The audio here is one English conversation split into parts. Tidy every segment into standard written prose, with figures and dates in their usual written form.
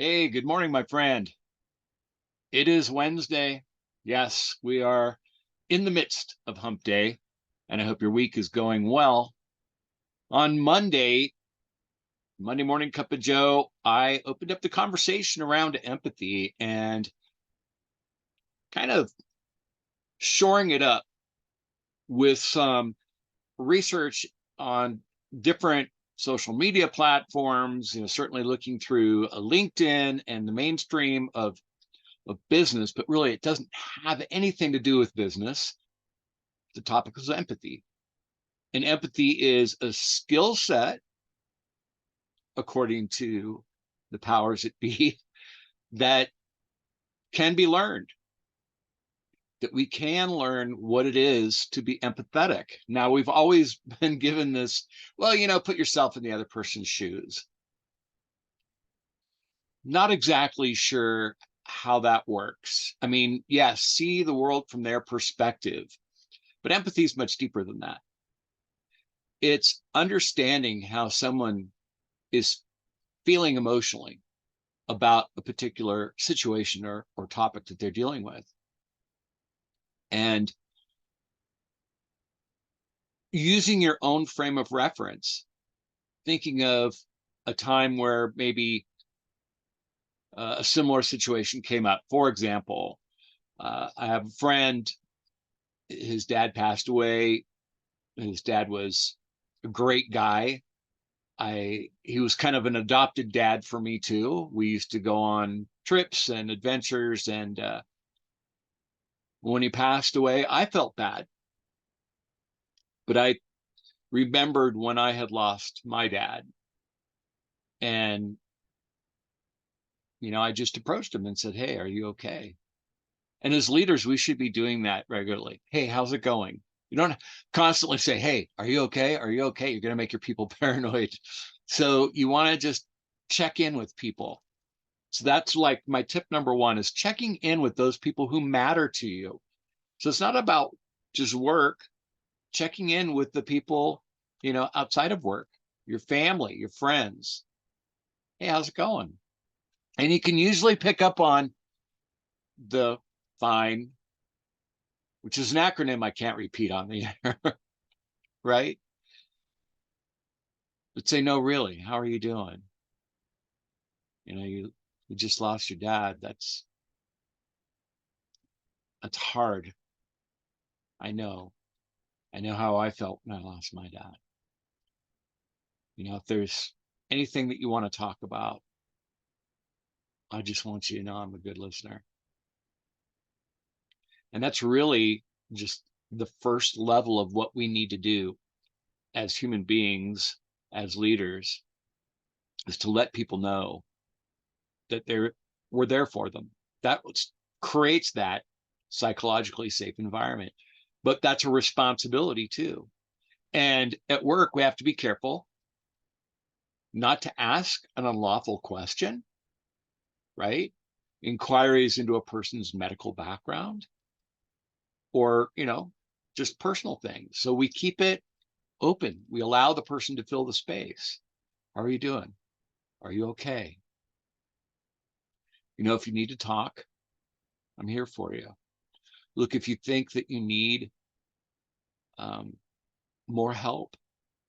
Hey, good morning, my friend. It is Wednesday. Yes, we are in the midst of hump day, and I hope your week is going well. On Monday morning cup of Joe, I opened up the conversation around empathy and kind of shoring it up with some research on different social media platforms, certainly looking through LinkedIn and the mainstream of business, but really it doesn't have anything to do with business. The topic is empathy. And empathy is a skill set, according to the powers that be, that can be learned, that we can learn what it is to be empathetic. Now, we've always been given this, well, put yourself in the other person's shoes. Not exactly sure how that works. I mean, yes, see the world from their perspective, but empathy is much deeper than that. It's understanding how someone is feeling emotionally about a particular situation or topic that they're dealing with. And using your own frame of reference, thinking of a time where maybe a similar situation came up. For example, I have a friend, his dad passed away. His dad was a great guy. He was kind of an adopted dad for me too. We used to go on trips and adventures, and when he passed away, I felt bad. But I remembered when I had lost my dad, and I just approached him and said, "Hey, are you okay?" And as leaders, we should be doing that regularly. Hey, how's it going? You don't constantly say, "Hey, are you okay? Are you okay?" You're going to make your people paranoid. So you want to just check in with people. So that's like my tip number one, is checking in with those people who matter to you. So it's not about just work, checking in with the people, outside of work, your family, your friends. Hey, how's it going? And you can usually pick up on the fine, which is an acronym I can't repeat on the air, right? But say, no, really, how are you doing? You just lost your dad. That's hard. I know. I know how I felt when I lost my dad. If there's anything that you want to talk about, I just want you to know I'm a good listener. And that's really just the first level of what we need to do as human beings, as leaders, is to let people know that we're there for them. That creates that psychologically safe environment. But that's a responsibility too. And at work, we have to be careful not to ask an unlawful question, right? Inquiries into a person's medical background or, just personal things. So we keep it open. We allow the person to fill the space. How are you doing? Are you okay? If you need to talk, I'm here for you. Look, if you think that you need um, more help,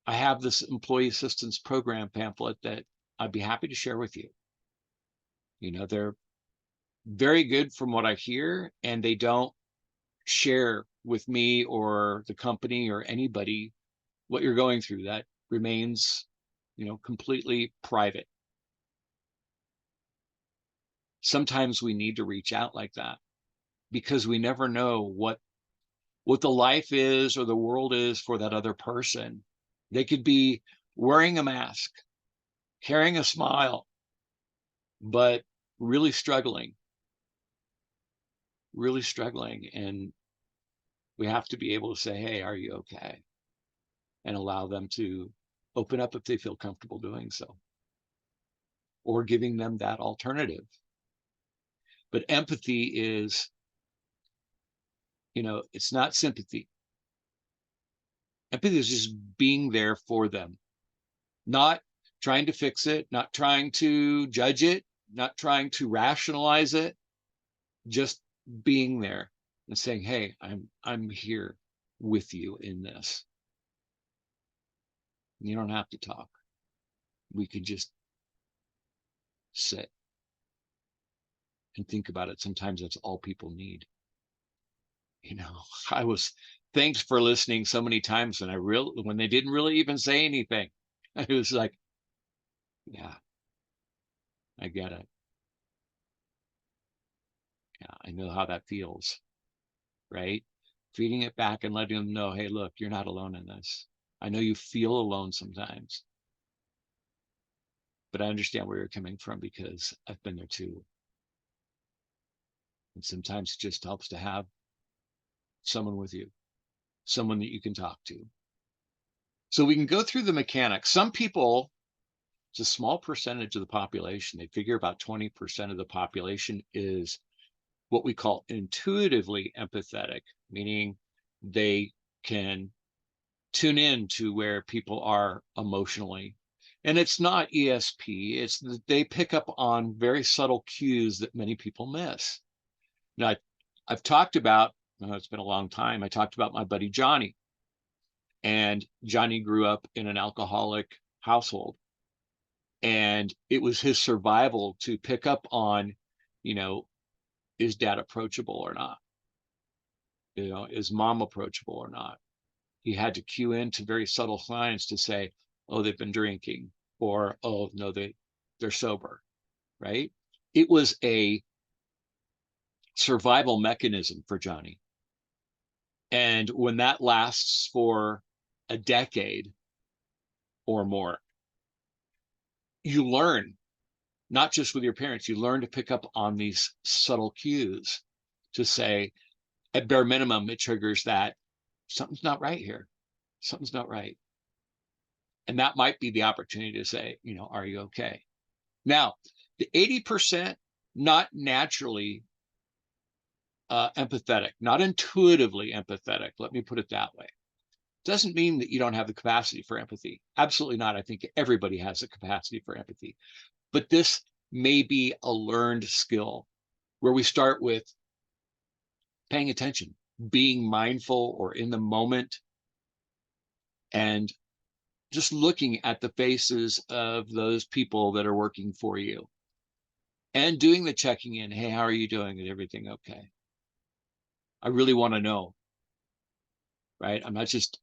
I have this employee assistance program pamphlet that I'd be happy to share with you. They're very good from what I hear, and they don't share with me or the company or anybody what you're going through. That remains, completely private. Sometimes we need to reach out like that because we never know what the life is or the world is for that other person. They could be wearing a mask, carrying a smile, but really struggling. And we have to be able to say, hey, are you okay? And allow them to open up if they feel comfortable doing so, or giving them that alternative. But empathy is, it's not sympathy. Empathy is just being there for them, not trying to fix it, not trying to judge it, not trying to rationalize it, just being there and saying, hey, I'm here with you in this. You don't have to talk. We could just sit and think about it. Sometimes that's all people need. I was thanks for listening so many times, and when they didn't really even say anything, I was like, yeah, I get it. Yeah, I know how that feels, right? Feeding it back and letting them know, hey, look, you're not alone in this. I know you feel alone sometimes, but I understand where you're coming from because I've been there too. And sometimes it just helps to have someone with you, someone that you can talk to. So we can go through the mechanics. Some people, it's a small percentage of the population. They figure about 20% of the population is what we call intuitively empathetic, meaning they can tune in to where people are emotionally. And it's not ESP, it's that they pick up on very subtle cues that many people miss. Now, I've talked about, it's been a long time, I talked about my buddy Johnny. And Johnny grew up in an alcoholic household. And it was his survival to pick up on, is dad approachable or not? Is mom approachable or not? He had to cue into very subtle signs to say, oh, they've been drinking, or, oh, no, they're sober, right? It was a survival mechanism for Johnny. And when that lasts for a decade or more, you learn, not just with your parents, you learn to pick up on these subtle cues to say, at bare minimum, it triggers that something's not right here. Something's not right. And that might be the opportunity to say, are you okay? Now, the 80% not naturally empathetic, not intuitively empathetic, let me put it that way, doesn't mean that you don't have the capacity for empathy. Absolutely not. I think everybody has the capacity for empathy. But this may be a learned skill where we start with paying attention, being mindful or in the moment, and just looking at the faces of those people that are working for you and doing the checking in. Hey, how are you doing? Is everything okay? I really want to know, right? I'm not just,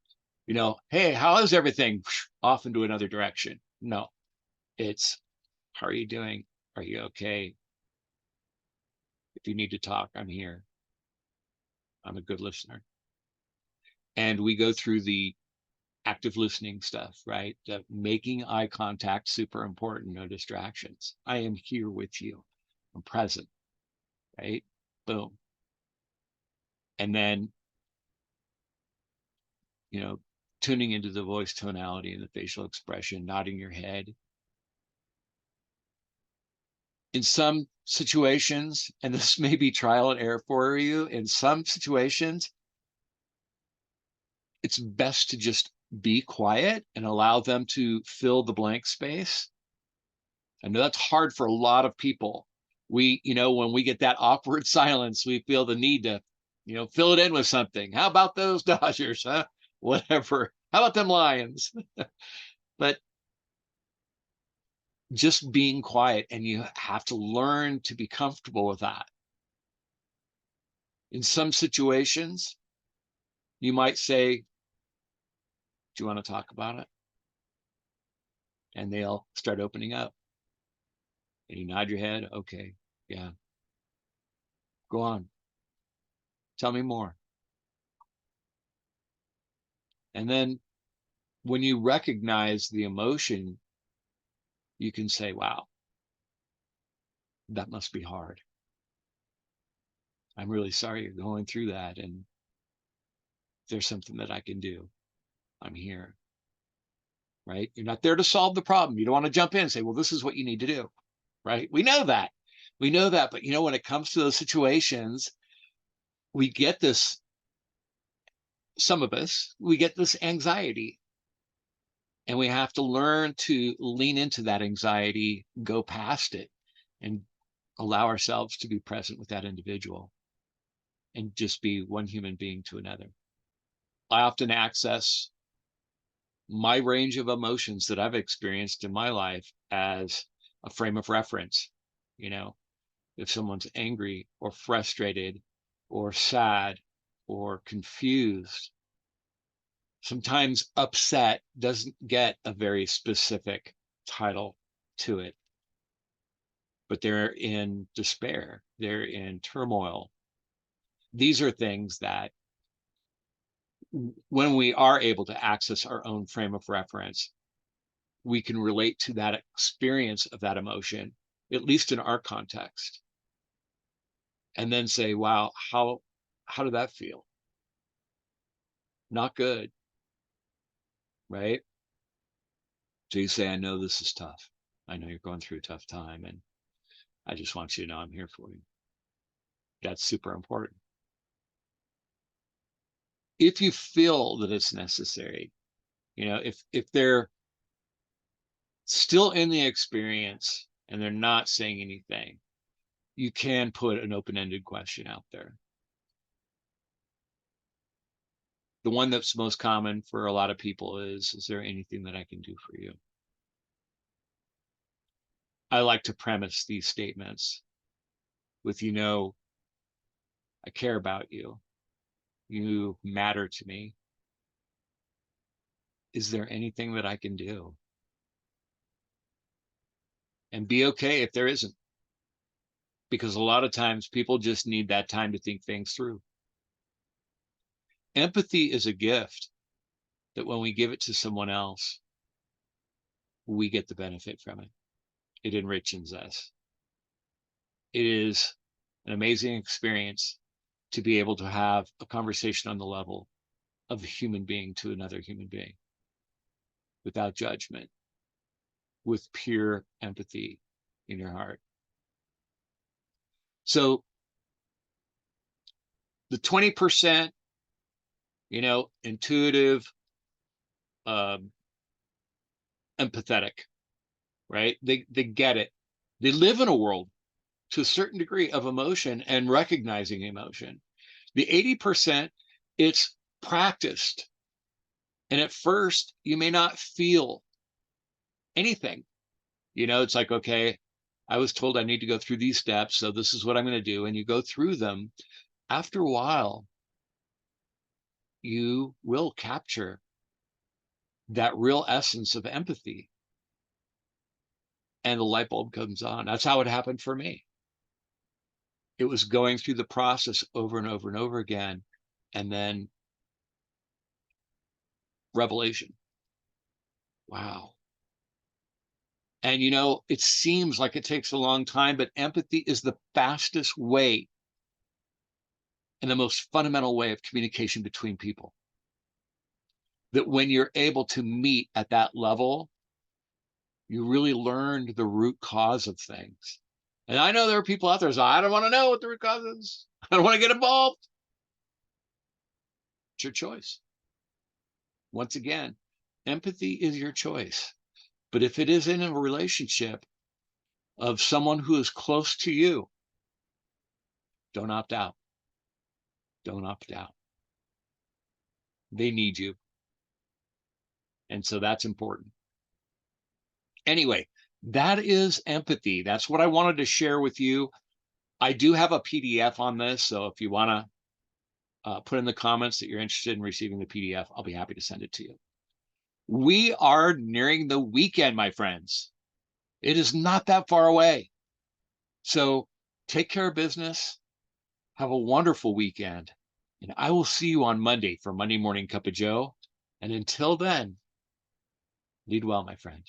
hey, how is everything? Off into another direction. No, it's, how are you doing? Are you okay? If you need to talk, I'm here. I'm a good listener. And we go through the active listening stuff, right? The making eye contact, super important, no distractions. I am here with you. I'm present, right? Boom. And then, tuning into the voice tonality and the facial expression, nodding your head. In some situations, and this may be trial and error for you, in some situations, it's best to just be quiet and allow them to fill the blank space. I know that's hard for a lot of people. When we get that awkward silence, we feel the need to, fill it in with something. How about those Dodgers, huh? Whatever. How about them Lions? But just being quiet, and you have to learn to be comfortable with that. In some situations, you might say, do you want to talk about it? And they'll start opening up. And you nod your head, okay, yeah. Go on. Tell me more. And then when you recognize the emotion, you can say, wow, that must be hard. I'm really sorry you're going through that. And if there's something that I can do, I'm here. Right? You're not there to solve the problem. You don't want to jump in and say, well, this is what you need to do. Right? We know that. But when it comes to those situations, we get this, some of us, we get this anxiety. And we have to learn to lean into that anxiety, go past it, and allow ourselves to be present with that individual and just be one human being to another. I often access my range of emotions that I've experienced in my life as a frame of reference. You know, if someone's angry or frustrated or sad or confused, sometimes upset doesn't get a very specific title to it, but they're in despair, they're in turmoil. These are things that, when we are able to access our own frame of reference, we can relate to that experience of that emotion, at least in our context, and then say, wow, how did that feel? Not good, right? So you say, I know this is tough. I know you're going through a tough time, and I just want you to know I'm here for you. That's super important. If you feel that it's necessary, if they're still in the experience and they're not saying anything, you can put an open-ended question out there. The one that's most common for a lot of people is there anything that I can do for you? I like to premise these statements with, I care about you. You matter to me. Is there anything that I can do? And be okay if there isn't, because a lot of times people just need that time to think things through. Empathy is a gift that when we give it to someone else, we get the benefit from it. It enriches us. It is an amazing experience to be able to have a conversation on the level of a human being to another human being without judgment, with pure empathy in your heart. So the 20%, intuitive, empathetic, right? They get it. They live in a world to a certain degree of emotion and recognizing emotion. The 80%, it's practiced. And at first, you may not feel anything. It's like, okay, I was told I need to go through these steps, so this is what I'm going to do. And you go through them. After a while, you will capture that real essence of empathy, and the light bulb comes on. That's how it happened for me. It was going through the process over and over and over again, and then revelation. Wow. And it seems like it takes a long time, but empathy is the fastest way and the most fundamental way of communication between people. That when you're able to meet at that level, you really learned the root cause of things. And I know there are people out there who say, I don't want to know what the root cause is. I don't want to get involved. It's your choice. Once again, empathy is your choice. But if it is in a relationship of someone who is close to you, don't opt out. Don't opt out. They need you. And so that's important. Anyway, that is empathy. That's what I wanted to share with you. I do have a PDF on this, so if you want to put in the comments that you're interested in receiving the PDF, I'll be happy to send it to you. We are nearing the weekend, my friends. It is not that far away. So take care of business. Have a wonderful weekend. And I will see you on Monday for Monday Morning Cup of Joe. And until then, lead well, my friend.